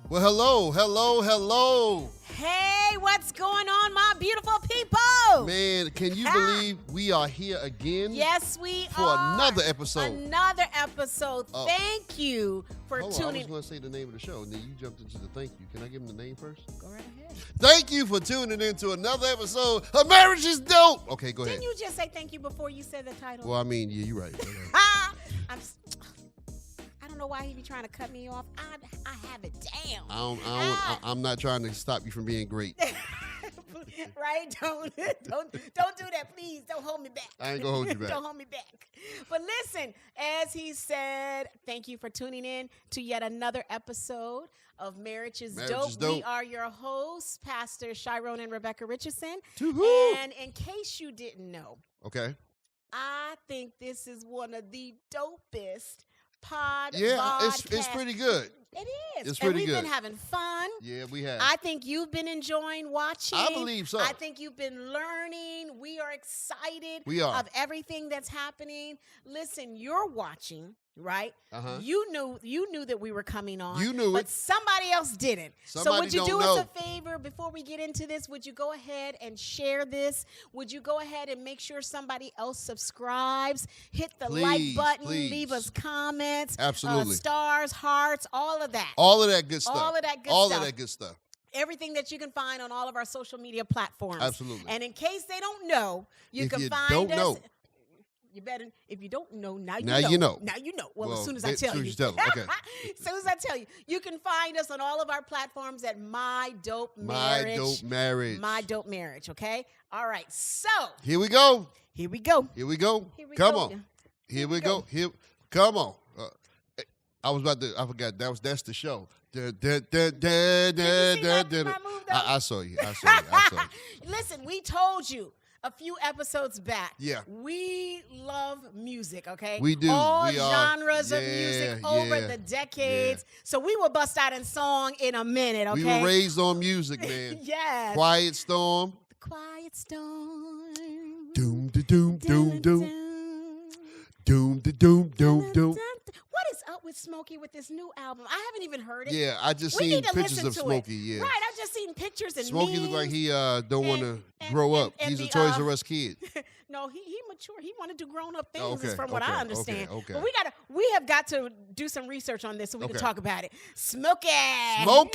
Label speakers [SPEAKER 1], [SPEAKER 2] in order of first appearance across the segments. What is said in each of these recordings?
[SPEAKER 1] Well, hello, hello, hello.
[SPEAKER 2] Hey, what's going on, my beautiful people?
[SPEAKER 1] Man, can you believe we are here again?
[SPEAKER 2] Yes, we
[SPEAKER 1] for
[SPEAKER 2] are.
[SPEAKER 1] another episode.
[SPEAKER 2] Another episode. Thank you for
[SPEAKER 1] Hold on,
[SPEAKER 2] tuning.
[SPEAKER 1] I was going to say the name of the show, and then you jumped into the thank you. Can I give him the name first?
[SPEAKER 2] Go right ahead.
[SPEAKER 1] Thank you for tuning in to another episode of Marriage is Dope. Okay, go ahead.
[SPEAKER 2] Didn't you just say thank you before you said the title?
[SPEAKER 1] Well, I mean, yeah, you're right.
[SPEAKER 2] I don't know why he be trying to cut me off. I have it down.
[SPEAKER 1] I'm not trying to stop you from being great.
[SPEAKER 2] Right? Don't do that, please. Don't hold me back.
[SPEAKER 1] I ain't gonna hold you back.
[SPEAKER 2] Don't hold me back. But listen, as he said, thank you for tuning in to yet another episode of Marriage is Dope. We are your hosts, Pastor Chiron and Rebecca Richardson.
[SPEAKER 1] Woo-hoo.
[SPEAKER 2] And in case you didn't know,
[SPEAKER 1] Okay.
[SPEAKER 2] I think this is one of the dopest pod.
[SPEAKER 1] Yeah, it's pretty good.
[SPEAKER 2] It is.
[SPEAKER 1] It's pretty
[SPEAKER 2] and we've
[SPEAKER 1] good.
[SPEAKER 2] been having fun.
[SPEAKER 1] Yeah, we have.
[SPEAKER 2] I think you've been enjoying watching.
[SPEAKER 1] I believe so.
[SPEAKER 2] I think you've been learning. We are excited of everything that's happening. Listen, you're watching, right?
[SPEAKER 1] Uh-huh.
[SPEAKER 2] You knew that we were coming on.
[SPEAKER 1] You knew
[SPEAKER 2] but
[SPEAKER 1] it.
[SPEAKER 2] somebody else didn't.
[SPEAKER 1] Somebody
[SPEAKER 2] so would you
[SPEAKER 1] don't
[SPEAKER 2] do
[SPEAKER 1] know.
[SPEAKER 2] us a favor before we get into this? Would you go ahead and share this? Would you go ahead and make sure somebody else subscribes? Hit the like button.
[SPEAKER 1] Please.
[SPEAKER 2] Leave us comments.
[SPEAKER 1] Absolutely.
[SPEAKER 2] Stars, hearts, all of that.
[SPEAKER 1] All of that good stuff.
[SPEAKER 2] All of that good
[SPEAKER 1] All
[SPEAKER 2] stuff.
[SPEAKER 1] of that good stuff.
[SPEAKER 2] Everything that you can find on all of our social media platforms.
[SPEAKER 1] Absolutely.
[SPEAKER 2] And in case they don't know, you can find
[SPEAKER 1] don't
[SPEAKER 2] us.
[SPEAKER 1] Know.
[SPEAKER 2] You better, if you don't know, now
[SPEAKER 1] Now
[SPEAKER 2] you know.
[SPEAKER 1] you know.
[SPEAKER 2] Now you know. Well, as soon as I tell you.
[SPEAKER 1] Okay.
[SPEAKER 2] As soon as I tell you. You can find us on all of our platforms at My Dope Marriage.
[SPEAKER 1] My Dope Marriage.
[SPEAKER 2] My Dope Marriage, okay? All right, so.
[SPEAKER 1] Here we go.
[SPEAKER 2] Here we go.
[SPEAKER 1] Here we go.
[SPEAKER 2] Here we
[SPEAKER 1] Come
[SPEAKER 2] go.
[SPEAKER 1] on. Here we go. Come on. I was about to, I forgot, that's the show. I saw you.
[SPEAKER 2] Listen, we told you a few episodes back.
[SPEAKER 1] Yeah.
[SPEAKER 2] We love music, okay?
[SPEAKER 1] We do.
[SPEAKER 2] All
[SPEAKER 1] We are.
[SPEAKER 2] genres of music over the decades. Yeah. So we will bust out in song in a minute, okay?
[SPEAKER 1] We were raised on music, man.
[SPEAKER 2] Yes.
[SPEAKER 1] Quiet Storm.
[SPEAKER 2] The Quiet Storm.
[SPEAKER 1] Doom, da, doom, doom, doom. Doom, da, doom, doom, doom.
[SPEAKER 2] What is up with Smokey with this new album? I haven't even heard it.
[SPEAKER 1] Yeah, I just seen pictures of Smokey. Yeah,
[SPEAKER 2] right. I've just seen pictures and
[SPEAKER 1] Smokey
[SPEAKER 2] memes.
[SPEAKER 1] look like he don't want to grow up. He's a Toys R Us kid.
[SPEAKER 2] No, he mature. He want to do grown up things,
[SPEAKER 1] okay,
[SPEAKER 2] from what I understand.
[SPEAKER 1] Okay.
[SPEAKER 2] But we have got to do some research on this so we can talk about it. Smokey.
[SPEAKER 1] All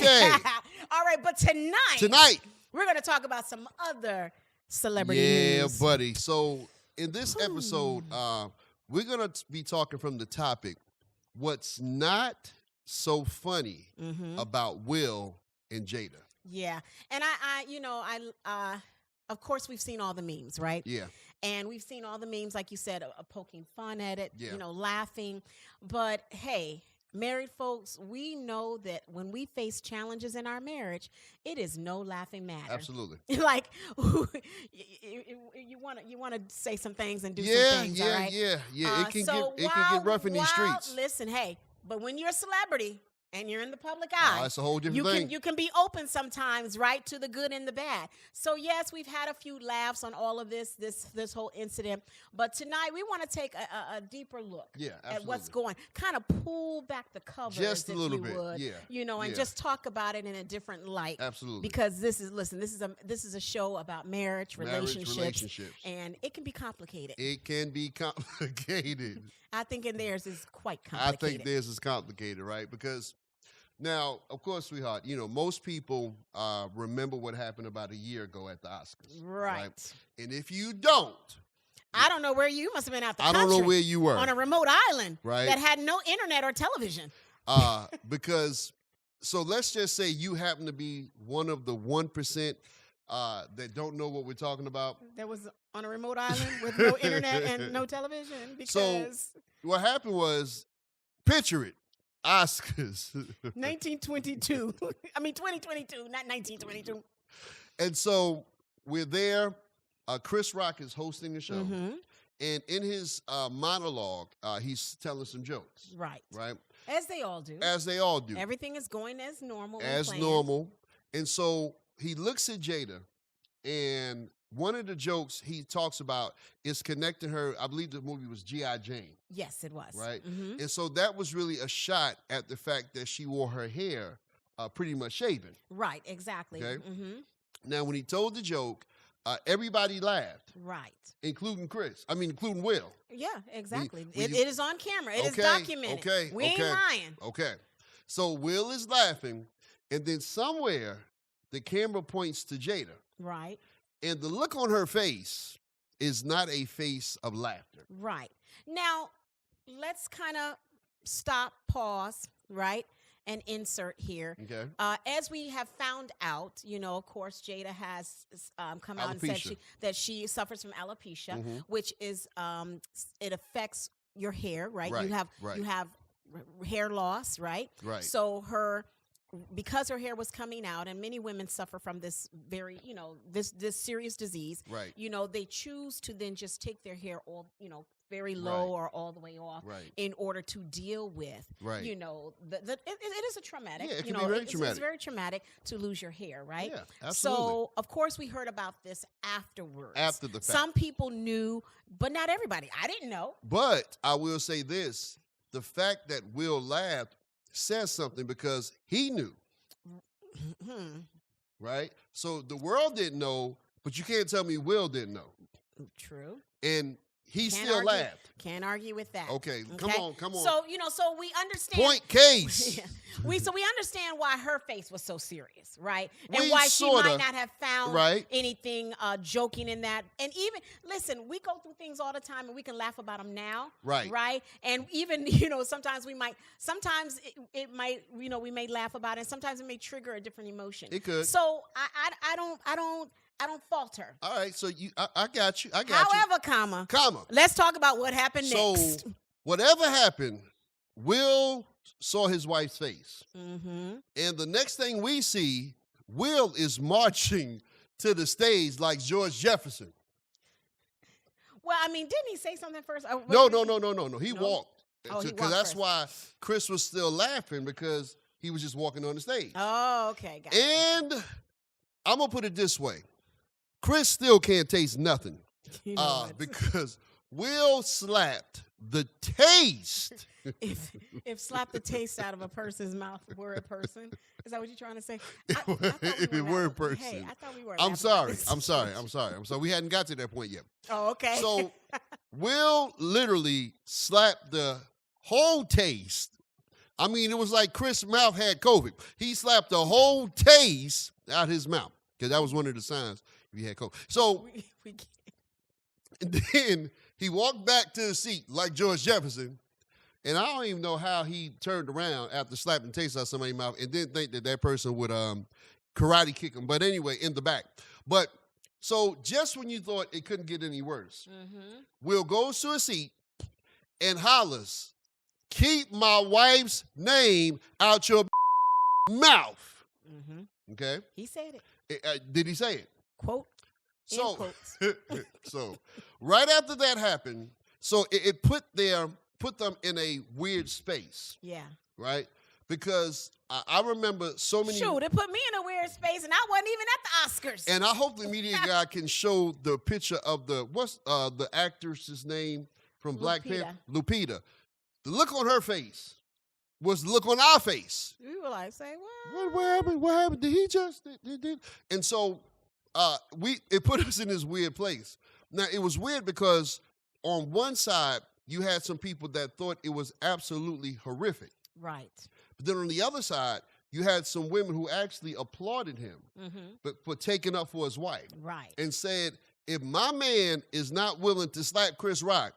[SPEAKER 2] right, but tonight we're going to talk about some other celebrity news.
[SPEAKER 1] Yeah, buddy. So in this episode, we're going to be talking from the topic, what's not so funny about Will and Jada.
[SPEAKER 2] Yeah. And I of course we've seen all the memes, right?
[SPEAKER 1] Yeah.
[SPEAKER 2] And we've seen all the memes, like you said, poking fun at it, laughing. But hey, married folks, we know that when we face challenges in our marriage, it is no laughing matter.
[SPEAKER 1] Absolutely.
[SPEAKER 2] Like you want to say some things and do some things, all right?
[SPEAKER 1] Yeah. It can get rough in these streets.
[SPEAKER 2] Listen, hey, but when you're a celebrity and you're in the public eye,
[SPEAKER 1] that's a whole different thing.
[SPEAKER 2] You can be open sometimes, right, to the good and the bad. So yes, we've had a few laughs on all of this whole incident, but tonight we want to take a deeper look at what's going. Kind of pull back the covers
[SPEAKER 1] just a little bit,
[SPEAKER 2] and just talk about it in a different light.
[SPEAKER 1] Absolutely,
[SPEAKER 2] because this is a show about marriage, relationships, and it can be complicated.
[SPEAKER 1] It can be complicated.
[SPEAKER 2] I think in theirs is quite complicated.
[SPEAKER 1] I think theirs is complicated, right? Because now, of course, sweetheart, most people remember what happened about a year ago at the Oscars.
[SPEAKER 2] Right.
[SPEAKER 1] And if you don't,
[SPEAKER 2] I don't know where you must have been out the country.
[SPEAKER 1] I don't know where you were.
[SPEAKER 2] On a remote island that had no internet or television.
[SPEAKER 1] Because, so let's just say you happen to be one of the 1% that don't know what we're talking about.
[SPEAKER 2] That was on a remote island with no internet and no television. Because
[SPEAKER 1] so what happened was, picture it, Oscars.
[SPEAKER 2] 1922. I mean, 2022, not 1922.
[SPEAKER 1] And so we're there. Chris Rock is hosting the show.
[SPEAKER 2] Mm-hmm.
[SPEAKER 1] And in his monologue, he's telling some jokes.
[SPEAKER 2] Right.
[SPEAKER 1] Right?
[SPEAKER 2] As they all do.
[SPEAKER 1] As they all do.
[SPEAKER 2] Everything is going as normal.
[SPEAKER 1] As normal. And so he looks at Jada, and one of the jokes he talks about is connecting her. I believe the movie was G.I. Jane.
[SPEAKER 2] Yes, it was.
[SPEAKER 1] Right?
[SPEAKER 2] Mm-hmm.
[SPEAKER 1] And so that was really a shot at the fact that she wore her hair pretty much shaven.
[SPEAKER 2] Right, exactly.
[SPEAKER 1] Okay. Now, when he told the joke, everybody laughed.
[SPEAKER 2] Right.
[SPEAKER 1] Including Will.
[SPEAKER 2] Yeah, exactly. It is on camera. It is documented.
[SPEAKER 1] Okay.
[SPEAKER 2] We ain't lying.
[SPEAKER 1] Okay. So Will is laughing, and then somewhere the camera points to Jada.
[SPEAKER 2] Right.
[SPEAKER 1] And the look on her face is not a face of laughter.
[SPEAKER 2] Right. Now, let's kind of stop, pause, right, and insert here.
[SPEAKER 1] Okay.
[SPEAKER 2] As we have found out, of course, Jada has come out and said that she suffers from alopecia, which is it affects your hair, right? You have hair loss, right?
[SPEAKER 1] Right.
[SPEAKER 2] So because her hair was coming out, and many women suffer from this very, this serious disease.
[SPEAKER 1] Right.
[SPEAKER 2] They choose to then just take their hair all, very low or all the way off in order to deal with, it is a traumatic.
[SPEAKER 1] Yeah, it can be very traumatic.
[SPEAKER 2] It's very traumatic to lose your hair, right?
[SPEAKER 1] Yeah, absolutely.
[SPEAKER 2] So, of course, we heard about this afterwards.
[SPEAKER 1] After the fact.
[SPEAKER 2] Some people knew, but not everybody. I didn't know.
[SPEAKER 1] But I will say this. The fact that Will laughed says something because he knew. Right? So the world didn't know, but you can't tell me Will didn't know.
[SPEAKER 2] True.
[SPEAKER 1] And he still laughed.
[SPEAKER 2] Can't argue with that.
[SPEAKER 1] Okay, come on.
[SPEAKER 2] So, so we understand.
[SPEAKER 1] Point case.
[SPEAKER 2] we understand why her face was so serious, right? And why she might not have found anything joking in that. And even, listen, we go through things all the time and we can laugh about them now. Right? And even, sometimes it might, we may laugh about it. And sometimes it may trigger a different emotion.
[SPEAKER 1] It could.
[SPEAKER 2] So I don't fault her.
[SPEAKER 1] All right, so I got you.
[SPEAKER 2] However, comma. Let's talk about what happened next.
[SPEAKER 1] So whatever happened, Will saw his wife's face. And the next thing we see, Will is marching to the stage like George Jefferson.
[SPEAKER 2] Well, didn't he say something first?
[SPEAKER 1] No. He walked.
[SPEAKER 2] Because
[SPEAKER 1] that's why Chris was still laughing, because he was just walking on the stage.
[SPEAKER 2] Oh, okay. Got it.
[SPEAKER 1] And I'm going to put it this way. Chris still can't taste nothing because Will slapped the taste.
[SPEAKER 2] if slap the taste out of a person's mouth were a person, is that what you're trying to say?
[SPEAKER 1] If it were a person.
[SPEAKER 2] Hey, I thought we were.
[SPEAKER 1] I'm sorry. We hadn't got to that point yet.
[SPEAKER 2] Oh, okay.
[SPEAKER 1] So Will literally slapped the whole taste. It was like Chris' mouth had COVID. He slapped the whole taste out his mouth, because that was one of the signs if he had COVID. So, and then he walked back to the seat like George Jefferson, and I don't even know how he turned around after slapping the taste out of somebody's mouth and didn't think that person would karate kick him. But anyway, in the back. But so just when you thought it couldn't get any worse, Will goes to a seat and hollers, "Keep my wife's name out your mouth." Okay?
[SPEAKER 2] He said it.
[SPEAKER 1] Did he say it?
[SPEAKER 2] Quote.
[SPEAKER 1] So, so right after that happened, so it put them in a weird space.
[SPEAKER 2] Yeah.
[SPEAKER 1] Right? Because I remember so many.
[SPEAKER 2] Shoot, it put me in a weird space, and I wasn't even at the Oscars.
[SPEAKER 1] And I hope the media guy can show the picture of what's the actress's name from Black Panther? Lupita. The look on her face was the look on our face.
[SPEAKER 2] We were like, say what?
[SPEAKER 1] What happened? What happened? Did he just did? And so it put us in this weird place. Now, it was weird because on one side, you had some people that thought it was absolutely horrific.
[SPEAKER 2] Right.
[SPEAKER 1] But then on the other side, you had some women who actually applauded him but for taking up for his wife.
[SPEAKER 2] Right.
[SPEAKER 1] And said, if my man is not willing to slap Chris Rock,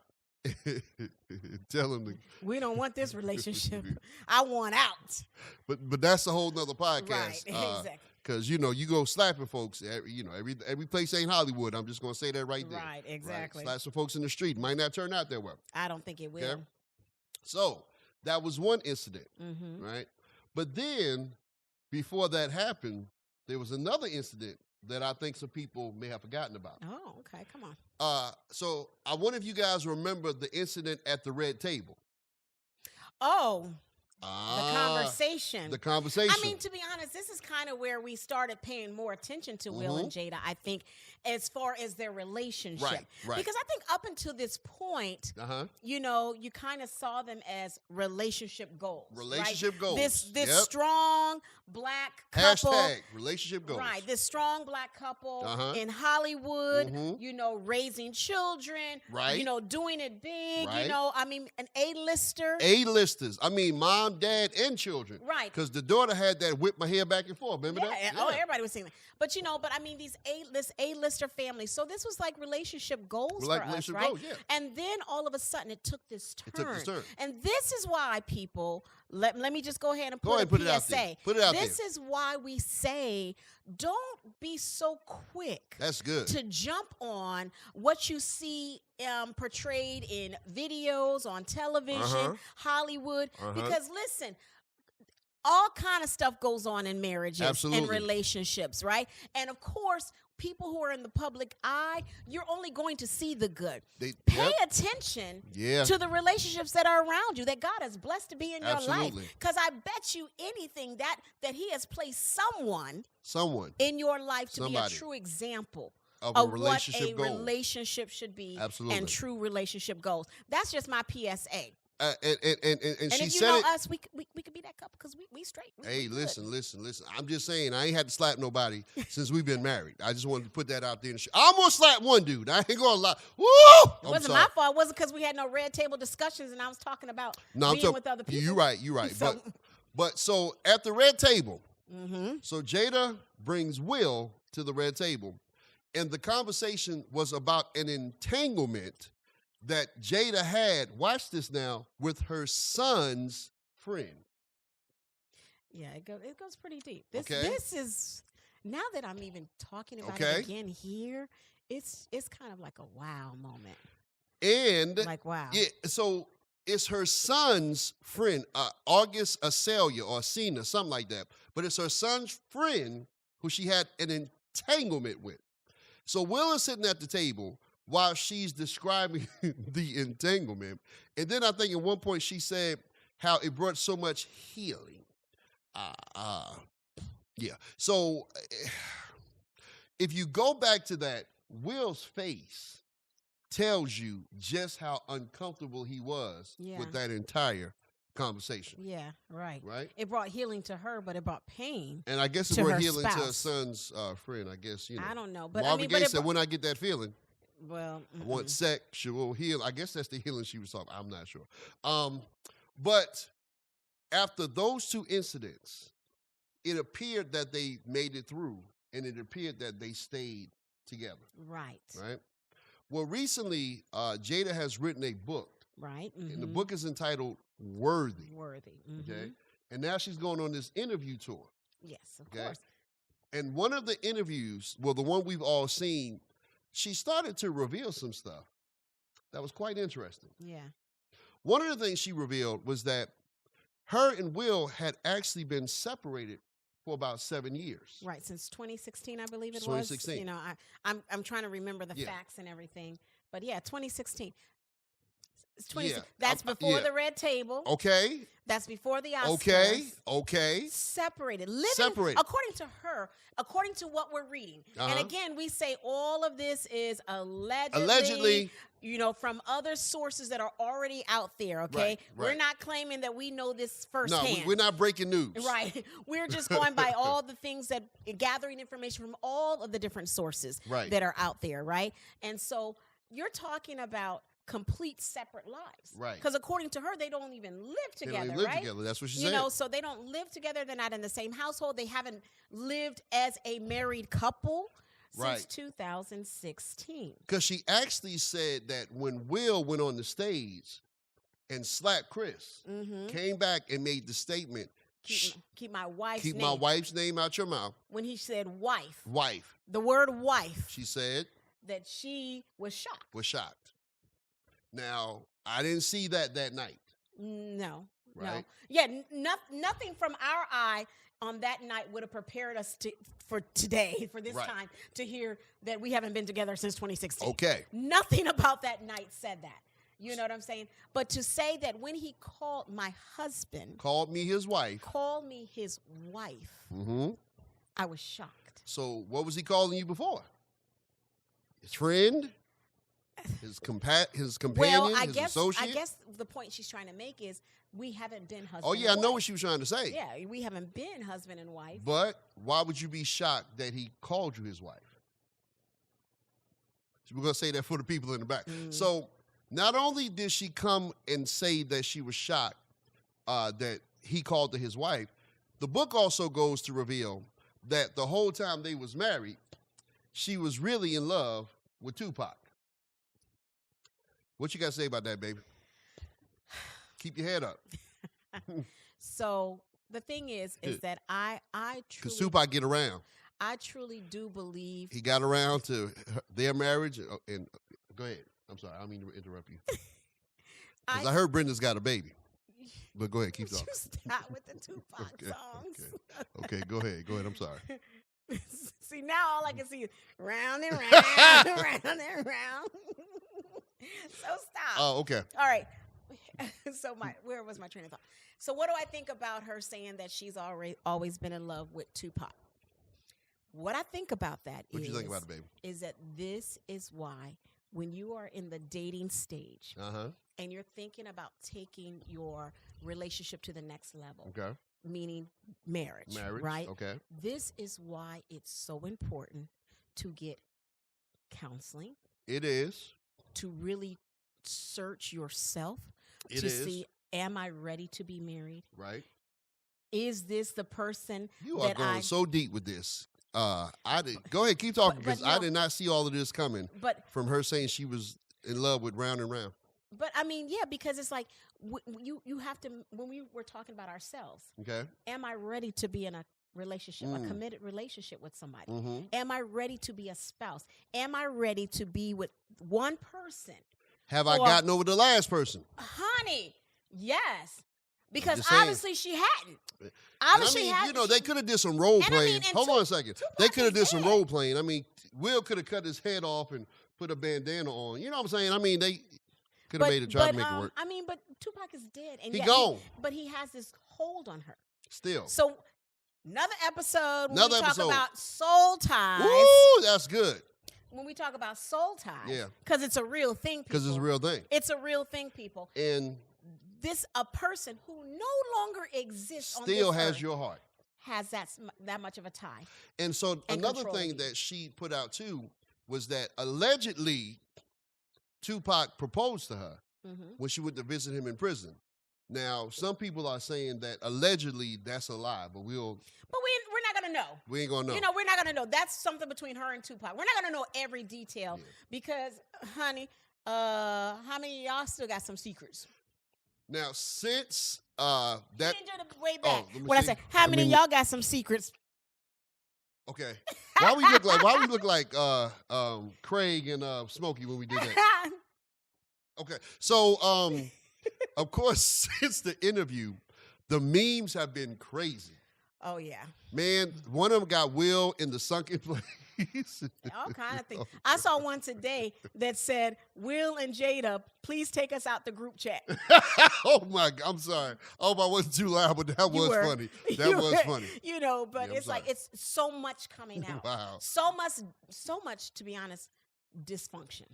[SPEAKER 1] tell him to.
[SPEAKER 2] We don't want this relationship. I want out.
[SPEAKER 1] But that's a whole nother podcast.
[SPEAKER 2] Right, exactly.
[SPEAKER 1] Because, you go slapping folks. Every place ain't Hollywood. I'm just going to say that right there.
[SPEAKER 2] Right, exactly.
[SPEAKER 1] Right? Slap some folks in the street. Might not turn out that well.
[SPEAKER 2] I don't think it will. Okay?
[SPEAKER 1] So that was one incident, right? But then, before that happened, there was another incident that I think some people may have forgotten about.
[SPEAKER 2] Oh, okay. Come on.
[SPEAKER 1] So I wonder if you guys remember the incident at the Red Table.
[SPEAKER 2] Oh, conversation.
[SPEAKER 1] The conversation.
[SPEAKER 2] I mean, to be honest, this is kind of where we started paying more attention to Will and Jada, I think, as far as their relationship.
[SPEAKER 1] Right.
[SPEAKER 2] Because I think up until this point, you know, you kind of saw them as relationship goals.
[SPEAKER 1] Relationship goals.
[SPEAKER 2] This strong black couple.
[SPEAKER 1] Hashtag relationship goals.
[SPEAKER 2] Right. This strong black couple in Hollywood, you know, raising children.
[SPEAKER 1] Right.
[SPEAKER 2] You know, doing it big.
[SPEAKER 1] Right.
[SPEAKER 2] You know, I mean, an A-lister.
[SPEAKER 1] A-listers. I mean, mom, dad, and children.
[SPEAKER 2] Right.
[SPEAKER 1] Because the daughter had that whip my hair back and forth. Remember that?
[SPEAKER 2] Oh, everybody was saying that. But, you know, I mean, this A-lister family. So this was like relationship goals for us, right?
[SPEAKER 1] Goals, yeah.
[SPEAKER 2] And then all of a sudden it took this turn.
[SPEAKER 1] turn.
[SPEAKER 2] And this is why people, let me just go ahead and put a
[SPEAKER 1] put
[SPEAKER 2] PSA.
[SPEAKER 1] It out there. Put it out
[SPEAKER 2] this is why we say don't be so quick.
[SPEAKER 1] That's good.
[SPEAKER 2] To jump on what you see portrayed in videos, on television, Hollywood. Because listen, all kind of stuff goes on in marriages and relationships, right? And of course, people who are in the public eye, you're only going to see the good. Pay attention to the relationships that are around you, that God has blessed to be in your life. Because I bet you anything that he has placed someone in your life to be a true example of what a relationship should be and true relationship goals. That's just my PSA.
[SPEAKER 1] And she
[SPEAKER 2] if you
[SPEAKER 1] said
[SPEAKER 2] know
[SPEAKER 1] it,
[SPEAKER 2] us, we could be that couple because we straight.
[SPEAKER 1] Hey, listen. I'm just saying, I ain't had to slap nobody since we've been married. I just wanted to put that out there. I almost slapped one dude. I ain't gonna lie. Woo!
[SPEAKER 2] It wasn't my fault. It wasn't because we had no red table discussions and I was talking about being with other people.
[SPEAKER 1] You're right. So, but so at the red table, so Jada brings Will to the red table, and the conversation was about an entanglement that Jada had, watch this now, with her son's friend.
[SPEAKER 2] Yeah, it goes pretty deep. This is, now that I'm even talking about it again here, it's kind of like a wow moment.
[SPEAKER 1] And
[SPEAKER 2] like, wow.
[SPEAKER 1] Yeah, so it's her son's friend, August Acelia or Cena, something like that. But it's her son's friend who she had an entanglement with. So Will is sitting at the table while she's describing the entanglement. And then I think at one point she said how it brought so much healing. Yeah. So if you go back to that, Will's face tells you just how uncomfortable he was with that entire conversation.
[SPEAKER 2] Yeah, right.
[SPEAKER 1] Right?
[SPEAKER 2] It brought healing to her, but it brought pain.
[SPEAKER 1] And I guess it brought healing to her son's friend, I guess. You know.
[SPEAKER 2] I don't know. But
[SPEAKER 1] Marvin Gaye said, when I get that feeling,
[SPEAKER 2] well,
[SPEAKER 1] I want sexual healing. I guess that's the healing she was talking about. I'm not sure. But after those two incidents, it appeared that they made it through, and it appeared that they stayed together.
[SPEAKER 2] Right.
[SPEAKER 1] Right? Well, recently, Jada has written a book.
[SPEAKER 2] Right.
[SPEAKER 1] And the book is entitled Worthy. Okay? And now she's going on this interview tour.
[SPEAKER 2] Yes, of course.
[SPEAKER 1] And one of the interviews, well, the one we've all seen, she started to reveal some stuff that was quite interesting.
[SPEAKER 2] Yeah.
[SPEAKER 1] One of the things she revealed was that her and Will had actually been separated for about 7 years.
[SPEAKER 2] Right, since 2016, I believe it was.
[SPEAKER 1] 2016.
[SPEAKER 2] You know, I'm trying to remember the facts and everything, but yeah, 2016. It's 2016. That's before the red table.
[SPEAKER 1] Okay.
[SPEAKER 2] That's before the Oscars.
[SPEAKER 1] Okay.
[SPEAKER 2] Separated. According to her, according to what we're reading. And again, we say all of this is allegedly, you know, from other sources that are already out there, okay?
[SPEAKER 1] Right.
[SPEAKER 2] We're not claiming that we know this firsthand.
[SPEAKER 1] No, we're not breaking news.
[SPEAKER 2] Right. We're just going by all the things that, gathering information from all of the different sources that are out there, right? And so you're talking about complete separate lives.
[SPEAKER 1] Right.
[SPEAKER 2] Because according to her, they don't even live together,
[SPEAKER 1] They don't even live together. That's what she said.
[SPEAKER 2] You know, so they don't live together. They're not in the same household. They haven't lived as a married couple since 2016.
[SPEAKER 1] Because she actually said that when Will went on the stage and slapped Chris, came back and made the statement,
[SPEAKER 2] keep my wife's
[SPEAKER 1] name.
[SPEAKER 2] Keep
[SPEAKER 1] my wife's name out your mouth.
[SPEAKER 2] When he said wife.
[SPEAKER 1] Wife.
[SPEAKER 2] The word wife.
[SPEAKER 1] She said.
[SPEAKER 2] That she was shocked.
[SPEAKER 1] Now, I didn't see that night.
[SPEAKER 2] No.
[SPEAKER 1] Right?
[SPEAKER 2] No. Yeah, nothing from our eye on that night would have prepared us for today, for this time, to hear that we haven't been together since 2016.
[SPEAKER 1] Okay.
[SPEAKER 2] Nothing about that night said that. You know what I'm saying? But to say that when he called my husband,
[SPEAKER 1] called me his wife,
[SPEAKER 2] mm-hmm. I was shocked.
[SPEAKER 1] So what was he calling you before? His friend? His companion? His associate?
[SPEAKER 2] I guess the point she's trying to make is we haven't been husband.
[SPEAKER 1] Oh yeah,
[SPEAKER 2] and
[SPEAKER 1] I know
[SPEAKER 2] wife.
[SPEAKER 1] what she was trying to say.
[SPEAKER 2] Yeah, we haven't been husband and wife.
[SPEAKER 1] But why would you be shocked that he called you his wife? We're going to say that for the people in the back. So not only did she come and say that she was shocked that he called her his wife, the book also goes to reveal that the whole time they was married, she was really in love with Tupac. What you got to say about that, baby? Keep your head up.
[SPEAKER 2] So the thing is that I truly...
[SPEAKER 1] Because Tupac get around.
[SPEAKER 2] I truly do believe...
[SPEAKER 1] He got around to their marriage. And go ahead. I'm sorry. I don't mean to interrupt you. Because I heard Brenda's got a baby. But go ahead. Keep talking.
[SPEAKER 2] You stop with the Tupac songs.
[SPEAKER 1] Okay. Go ahead. I'm sorry.
[SPEAKER 2] See, now all I can see is round and round, round and round. So stop.
[SPEAKER 1] Oh, okay.
[SPEAKER 2] All right. So where was my train of thought? So what do I think about her saying that she's always been in love with Tupac? What I think about that
[SPEAKER 1] what you think about it, baby?
[SPEAKER 2] Is that this is why when you are in the dating stage and you're thinking about taking your relationship to the next level, meaning marriage, right?
[SPEAKER 1] Okay.
[SPEAKER 2] This is why it's so important to get counseling.
[SPEAKER 1] It is.
[SPEAKER 2] To really search yourself see, am I ready to be married?
[SPEAKER 1] Right.
[SPEAKER 2] Is this the person
[SPEAKER 1] you are going so deep with this? Go ahead, keep talking, because I did not see all of this coming. But from her saying she was in love with Round and Round.
[SPEAKER 2] But I mean, yeah, because it's like you have to. When we were talking about ourselves, am I ready to be in a relationship, a committed relationship with somebody? Am I ready to be a spouse? Am I ready to be with one person?
[SPEAKER 1] Have I gotten over the last person?
[SPEAKER 2] Honey, yes. Because obviously she hadn't. Obviously,
[SPEAKER 1] you know, they could have did some role playing. Hold on a second. They could have did some role playing. I mean, Will could have cut his head off and put a bandana on. You know what I'm saying? I mean, they could have tried to make it work.
[SPEAKER 2] I mean, but Tupac is dead. And
[SPEAKER 1] he gone.
[SPEAKER 2] But he has this hold on her.
[SPEAKER 1] Still.
[SPEAKER 2] So another episode when we talk about soul ties.
[SPEAKER 1] Ooh, that's good.
[SPEAKER 2] When we talk about soul ties.
[SPEAKER 1] Yeah.
[SPEAKER 2] Because it's a real thing, people.
[SPEAKER 1] Because it's a real thing.
[SPEAKER 2] It's a real thing, people.
[SPEAKER 1] And
[SPEAKER 2] a person who no longer exists on this
[SPEAKER 1] still has
[SPEAKER 2] earth
[SPEAKER 1] your heart.
[SPEAKER 2] Has that much of a tie.
[SPEAKER 1] And so another thing that she put out too was that allegedly Tupac proposed to her when she went to visit him in prison. Now, some people are saying that allegedly that's a lie, but we're
[SPEAKER 2] not gonna know.
[SPEAKER 1] We ain't gonna know.
[SPEAKER 2] You know, we're not gonna know. That's something between her and Tupac. We're not gonna know every detail because, honey, how many of y'all still got some secrets?
[SPEAKER 1] Now, since that
[SPEAKER 2] you didn't do the way back. What I said? How many of y'all got some secrets?
[SPEAKER 1] Okay. Why we look like Craig and Smokey when we did that? Okay. So of course, since the interview, the memes have been crazy.
[SPEAKER 2] Oh yeah.
[SPEAKER 1] Man, one of them got Will in the sunken place.
[SPEAKER 2] All kind of things. I saw one today that said, "Will and Jada, please take us out the group chat."
[SPEAKER 1] Oh my God, I'm sorry. I hope I wasn't too loud, but that was funny. That was funny.
[SPEAKER 2] You know, but it's like it's so much coming out.
[SPEAKER 1] Wow.
[SPEAKER 2] So much, to be honest, dysfunction.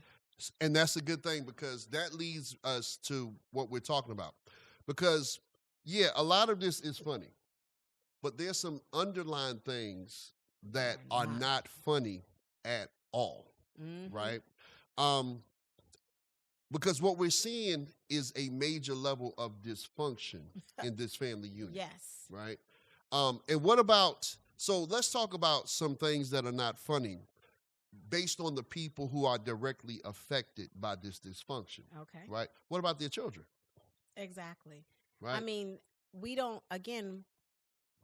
[SPEAKER 1] And that's a good thing because that leads us to what we're talking about. Because, yeah, a lot of this is funny, but there's some underlying things that are not funny at all, right? Because what we're seeing is a major level of dysfunction in this family unit.
[SPEAKER 2] Yes.
[SPEAKER 1] Right? And what about, so let's talk about some things that are not funny based on the people who are directly affected by this dysfunction.
[SPEAKER 2] Okay.
[SPEAKER 1] Right? What about their children?
[SPEAKER 2] Exactly.
[SPEAKER 1] Right?
[SPEAKER 2] I mean,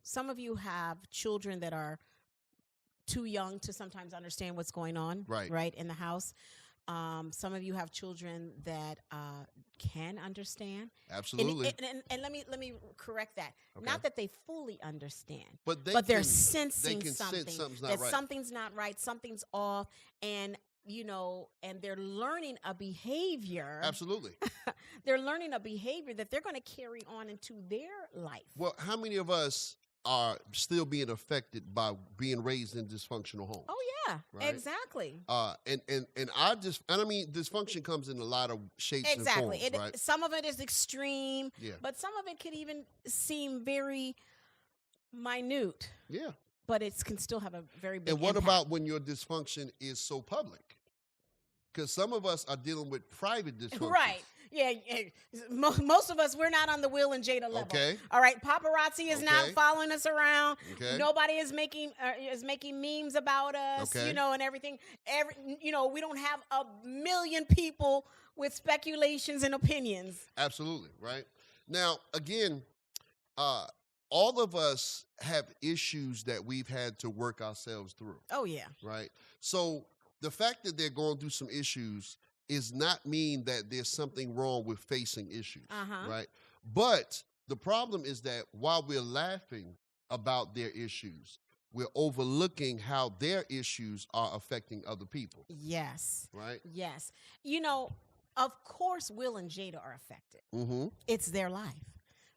[SPEAKER 2] some of you have children that are too young to sometimes understand what's going on right in the house. Some of you have children that can understand.
[SPEAKER 1] Absolutely.
[SPEAKER 2] And let me correct that. Okay. Not that they fully understand,
[SPEAKER 1] but they're
[SPEAKER 2] sensing something.
[SPEAKER 1] Sense something's not
[SPEAKER 2] that
[SPEAKER 1] right.
[SPEAKER 2] Something's not right. Something's off, and and they're learning a behavior.
[SPEAKER 1] Absolutely.
[SPEAKER 2] They're learning a behavior that they're going to carry on into their life.
[SPEAKER 1] Well, how many of us are still being affected by being raised in dysfunctional homes?
[SPEAKER 2] Oh yeah, right? Exactly.
[SPEAKER 1] And I mean, dysfunction comes in a lot of shapes and forms, right?
[SPEAKER 2] Some of it is extreme, but some of it could even seem very minute.
[SPEAKER 1] Yeah.
[SPEAKER 2] But it can still have a very big
[SPEAKER 1] And what
[SPEAKER 2] impact.
[SPEAKER 1] about when your dysfunction is so public? Because some of us are dealing with private dysfunction.
[SPEAKER 2] Right. Yeah. Most of us, we're not on the Will and Jada level.
[SPEAKER 1] Okay.
[SPEAKER 2] All right. Paparazzi is not following us around.
[SPEAKER 1] Okay.
[SPEAKER 2] Nobody is making memes about us.
[SPEAKER 1] Okay.
[SPEAKER 2] And everything. We don't have a million people with speculations and opinions.
[SPEAKER 1] Absolutely. Right. Now, again, all of us have issues that we've had to work ourselves through.
[SPEAKER 2] Oh, yeah.
[SPEAKER 1] Right? So the fact that they're going through some issues is not mean that there's something wrong with facing issues. Right? But the problem is that while we're laughing about their issues, we're overlooking how their issues are affecting other people.
[SPEAKER 2] Yes.
[SPEAKER 1] Right?
[SPEAKER 2] Yes. Of course, Will and Jada are affected.
[SPEAKER 1] Mm-hmm.
[SPEAKER 2] It's their life.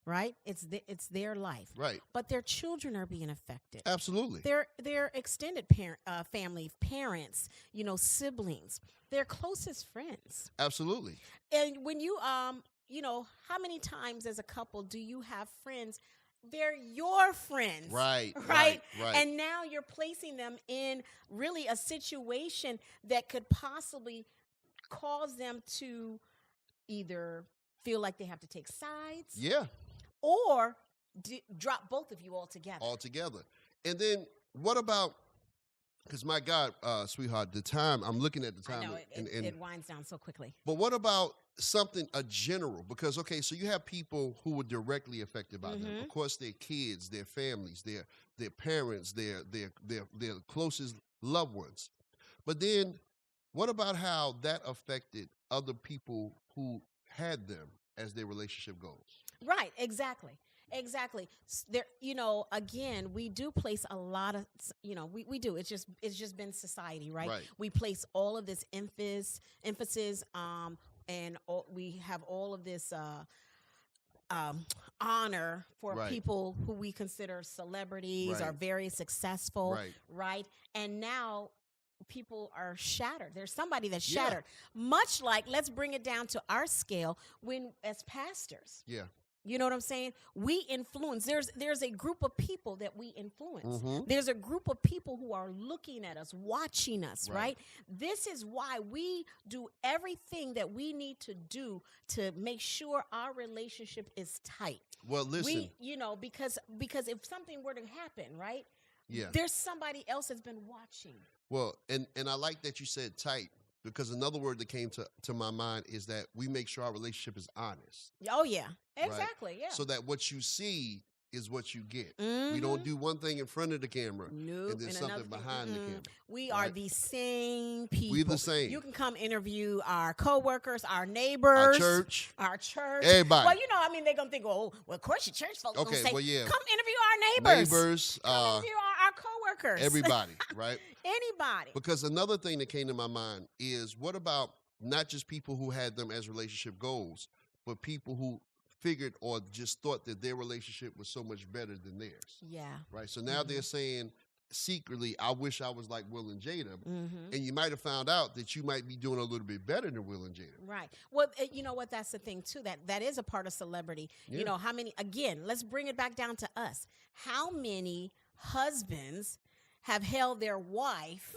[SPEAKER 2] Right? It's their life.
[SPEAKER 1] Right.
[SPEAKER 2] But their children are being affected.
[SPEAKER 1] Absolutely.
[SPEAKER 2] Their extended family, parents, siblings, their closest friends.
[SPEAKER 1] Absolutely.
[SPEAKER 2] And when you how many times as a couple do you have friends? They're your friends.
[SPEAKER 1] Right.
[SPEAKER 2] And now you're placing them in really a situation that could possibly cause them to either feel like they have to take sides.
[SPEAKER 1] Yeah.
[SPEAKER 2] Or drop both of you altogether.
[SPEAKER 1] And then what about, because my God, sweetheart, the time, I'm looking at the time.
[SPEAKER 2] I know, it winds down so quickly.
[SPEAKER 1] But what about something, a general? Because, okay, so you have people who were directly affected by them. Of course, their kids, their families, their parents, their closest loved ones. But then what about how that affected other people who had them as their relationship goals?
[SPEAKER 2] Right, exactly. There, again, we do place a lot of, we do. It's just been society, right? We place all of this emphasis, and we have all of this honor for people who we consider celebrities or very successful, right? And now people are shattered. There's somebody that's shattered. Much like, let's bring it down to our scale, when as pastors.
[SPEAKER 1] Yeah.
[SPEAKER 2] You know what I'm saying? We influence. There's a group of people that we influence.
[SPEAKER 1] Mm-hmm.
[SPEAKER 2] There's a group of people who are looking at us, watching us, right? This is why we do everything that we need to do to make sure our relationship is tight.
[SPEAKER 1] Well, listen.
[SPEAKER 2] Because if something were to happen, right?
[SPEAKER 1] Yeah.
[SPEAKER 2] There's somebody else that's been watching.
[SPEAKER 1] Well, and I like that you said tight, because another word that came to my mind is that we make sure our relationship is honest.
[SPEAKER 2] Oh, yeah. Exactly, yeah.
[SPEAKER 1] So that what you see is what you get. Mm-hmm. We don't do one thing in front of the camera and then something behind the camera.
[SPEAKER 2] We are the same people.
[SPEAKER 1] We're the same.
[SPEAKER 2] You can come interview our coworkers, our neighbors, our church,
[SPEAKER 1] everybody.
[SPEAKER 2] Well, they're gonna think, well, of course your church folks gonna say, come interview our neighbors. Come interview our coworkers.
[SPEAKER 1] Everybody, right?
[SPEAKER 2] Anybody.
[SPEAKER 1] Because another thing that came to my mind is, what about not just people who had them as relationship goals, but people who figured or just thought that their relationship was so much better than theirs.
[SPEAKER 2] Yeah.
[SPEAKER 1] Right. So now they're saying secretly, I wish I was like Will and Jada. Mm-hmm. And you might have found out that you might be doing a little bit better than Will and Jada.
[SPEAKER 2] Right. Well, you know what? That's the thing, too. That is a part of celebrity. Yeah. How many, again, let's bring it back down to us. How many husbands have held their wife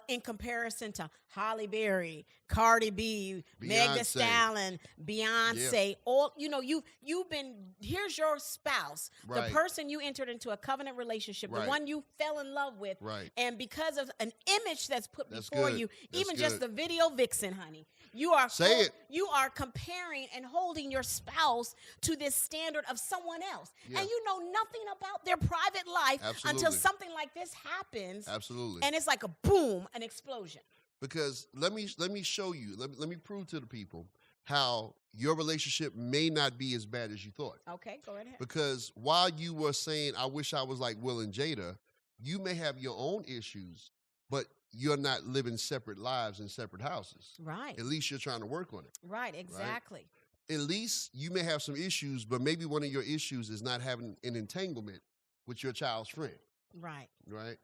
[SPEAKER 2] in comparison to Halle Berry, Cardi B, Meg Thee Stallion, Beyonce? All you've been. Here's your spouse, the person you entered into a covenant relationship, the one you fell in love with, and because of an image that's put before you, even just the video vixen, honey, you are comparing and holding your spouse to this standard of someone else, and you know nothing about their private life until something like this happens.
[SPEAKER 1] Absolutely,
[SPEAKER 2] and it's like a boom, an explosion.
[SPEAKER 1] Because let me show you, let me prove to the people how your relationship may not be as bad as you thought.
[SPEAKER 2] Okay, go right ahead.
[SPEAKER 1] Because while you were saying, I wish I was like Will and Jada, you may have your own issues, but you're not living separate lives in separate houses.
[SPEAKER 2] Right.
[SPEAKER 1] At least you're trying to work on it.
[SPEAKER 2] Right, exactly.
[SPEAKER 1] Right? At least you may have some issues, but maybe one of your issues is not having an entanglement with your child's friend.
[SPEAKER 2] Right.
[SPEAKER 1] Right?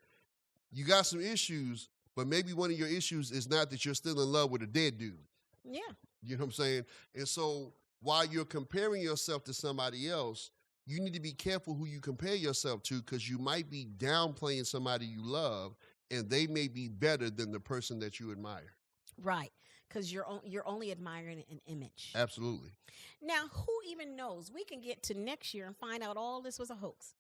[SPEAKER 1] You got some issues, but maybe one of your issues is not that you're still in love with a dead dude.
[SPEAKER 2] Yeah.
[SPEAKER 1] You know what I'm saying? And so while you're comparing yourself to somebody else, you need to be careful who you compare yourself to, because you might be downplaying somebody you love, and they may be better than the person that you admire.
[SPEAKER 2] Right, because you're only admiring an image.
[SPEAKER 1] Absolutely.
[SPEAKER 2] Now, who even knows? We can get to next year and find out all this was a hoax.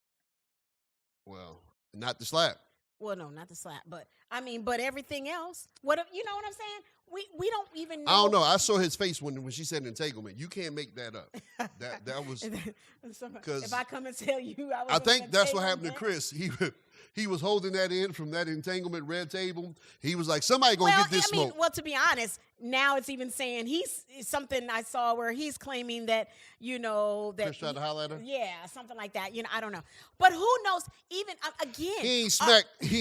[SPEAKER 1] Well, not the slap.
[SPEAKER 2] Well, no, not the slap, but everything else. You know what I'm saying? We don't even know.
[SPEAKER 1] I don't know. I saw his face when she said entanglement. You can't make that up. That was because
[SPEAKER 2] if I come and tell you,
[SPEAKER 1] I think that's what happened to Chris. He was holding that in from that entanglement red table. He was like, somebody gonna get this smoke.
[SPEAKER 2] Well, to be honest, now it's even saying something I saw where he's claiming that, that
[SPEAKER 1] Chris tried to holler at her?
[SPEAKER 2] Yeah, something like that. I don't know. But who knows? Even again,
[SPEAKER 1] he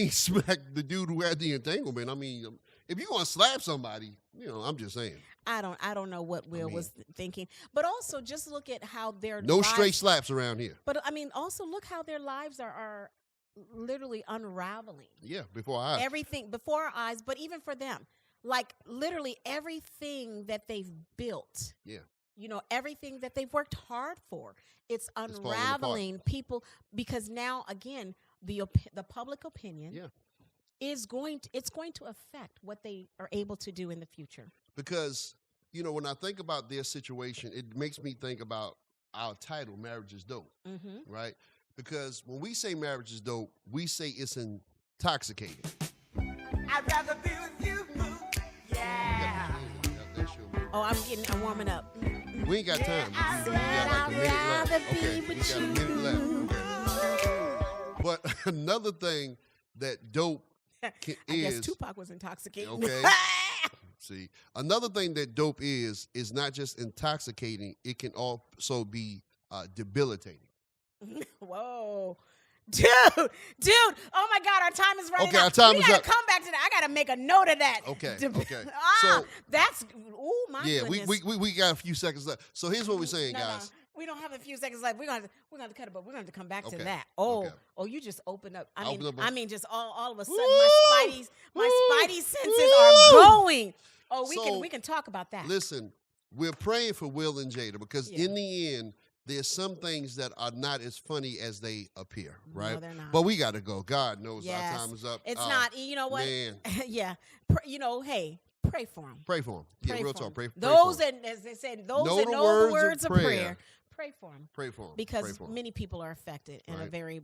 [SPEAKER 1] ain't smacked the dude who had the entanglement. I mean, if you're gonna slap somebody, I'm just saying.
[SPEAKER 2] I don't know what Will was thinking. But also just look at how their
[SPEAKER 1] no lives, straight slaps around here.
[SPEAKER 2] But also look how their lives are literally unraveling.
[SPEAKER 1] Yeah, before our eyes.
[SPEAKER 2] Everything before our eyes, but even for them. Like literally everything that they've built.
[SPEAKER 1] Yeah.
[SPEAKER 2] Everything that they've worked hard for. It's unraveling people, because now again, the public opinion is going to affect what they are able to do in the future.
[SPEAKER 1] Because, when I think about their situation, it makes me think about our title, Marriage is Dope. Mm-hmm. Right? Because when we say marriage is dope, we say it's intoxicating.
[SPEAKER 3] I'd rather be with you. Yeah.
[SPEAKER 2] I'm warming up.
[SPEAKER 1] We ain't got time. We got like a minute left. Okay, we got a minute left. Okay. But another thing that dope
[SPEAKER 2] I guess Tupac was intoxicating.
[SPEAKER 1] Okay. See, another thing that dope is not just intoxicating. It can also be debilitating.
[SPEAKER 2] Whoa. Dude, oh my God, our time is running out.
[SPEAKER 1] Our time is up.
[SPEAKER 2] We gotta come back to that. I gotta make a note of that.
[SPEAKER 1] Okay.
[SPEAKER 2] So that's my goodness.
[SPEAKER 1] we got a few seconds left. So here's what we're saying, guys.
[SPEAKER 2] No. We don't have a few seconds left. We're gonna have to cut it, but we're gonna have to come back to that. Oh, you just opened up. I mean, just all of a sudden, my spidey senses are going. Oh, we can talk about that.
[SPEAKER 1] Listen, we're praying for Will and Jada, because in the end, there's some things that are not as funny as they appear, right?
[SPEAKER 2] No, they're not.
[SPEAKER 1] But we got to go. God knows our time is up.
[SPEAKER 2] It's not. You know what?
[SPEAKER 1] Man.
[SPEAKER 2] Yeah. Hey, pray for them.
[SPEAKER 1] Pray for them. Yeah, real talk. Pray
[SPEAKER 2] those
[SPEAKER 1] for them.
[SPEAKER 2] as they said, those that know the words of prayer. Pray for them.
[SPEAKER 1] Pray for them.
[SPEAKER 2] Because many people are affected in a very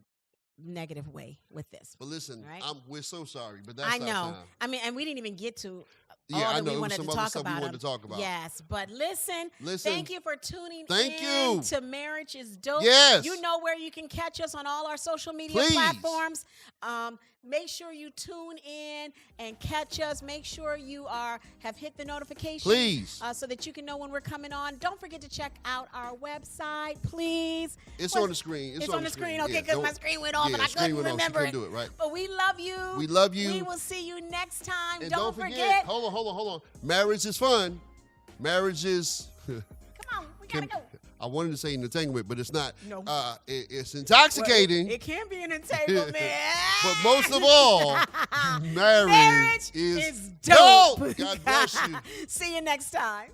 [SPEAKER 2] negative way with this.
[SPEAKER 1] But listen,
[SPEAKER 2] right?
[SPEAKER 1] we're so sorry, but that's
[SPEAKER 2] I know.
[SPEAKER 1] Our time.
[SPEAKER 2] I mean, and we didn't even get to
[SPEAKER 1] I know.
[SPEAKER 2] we wanted
[SPEAKER 1] some
[SPEAKER 2] to
[SPEAKER 1] other
[SPEAKER 2] talk
[SPEAKER 1] stuff
[SPEAKER 2] about.
[SPEAKER 1] We wanted to talk about.
[SPEAKER 2] Yes, but listen, thank you for tuning
[SPEAKER 1] in
[SPEAKER 2] to Marriage is Dope.
[SPEAKER 1] Yes.
[SPEAKER 2] You know where you can catch us on all our social media platforms. Make sure you tune in and catch us. Make sure you have hit the notification.
[SPEAKER 1] Please.
[SPEAKER 2] So that you can know when we're coming on. Don't forget to check out our website, please.
[SPEAKER 1] It's on the screen.
[SPEAKER 2] It's on the screen, okay, because my screen went off and I couldn't remember it.
[SPEAKER 1] Do it, right?
[SPEAKER 2] But we love you.
[SPEAKER 1] We love you.
[SPEAKER 2] We will see you next time.
[SPEAKER 1] And
[SPEAKER 2] don't forget.
[SPEAKER 1] Hold on. Marriage is fun. Marriage is...
[SPEAKER 2] Come on, we gotta go.
[SPEAKER 1] I wanted to say entanglement, but it's not.
[SPEAKER 2] No.
[SPEAKER 1] It's intoxicating.
[SPEAKER 2] It can be an entanglement.
[SPEAKER 1] But most of all, marriage is
[SPEAKER 2] dope.
[SPEAKER 1] God bless you.
[SPEAKER 2] See you next time.